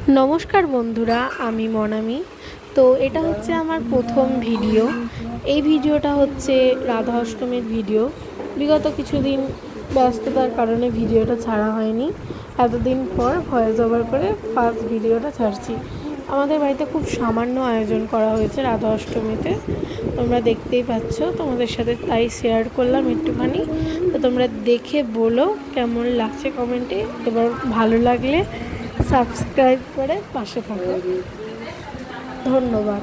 নমস্কার বন্ধুরা, আমি মনামি। তো এটা হচ্ছে আমার প্রথম ভিডিও। এই ভিডিওটা হচ্ছে রাধা অষ্টমীর ভিডিও। বিগত কিছুদিন ব্যস্ততার কারণে ভিডিওটা ছাড়া হয়নি। এতদিন পর ভয়েস ওভার করে ফার্স্ট ভিডিওটা ছাড়ছি। আমাদের বাড়িতে খুব সামান্য আয়োজন করা হয়েছে রাধা অষ্টমীতে, তোমরা দেখতেই পাচ্ছ। তোমাদের সাথে তাই শেয়ার করলাম একটুখানি। তো তোমরা দেখে বলো কেমন লাগছে কমেন্টে। এবার ভালো লাগলে সাবস্ক্রাইব করে পাশে থাকো। ধন্যবাদ।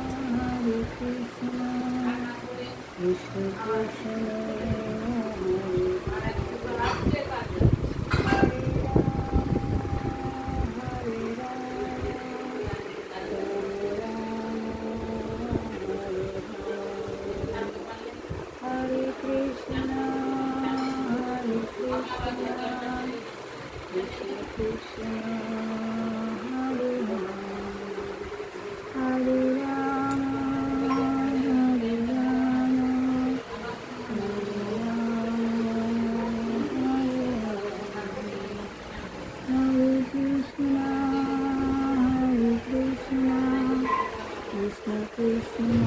Hare Krishna, Hare Krishna, Krishna Krishna, Hare Hare, Hare Rama, Hare Rama, Hare Rama, Hare Krishna, Hare Krishna, Krishna Krishna.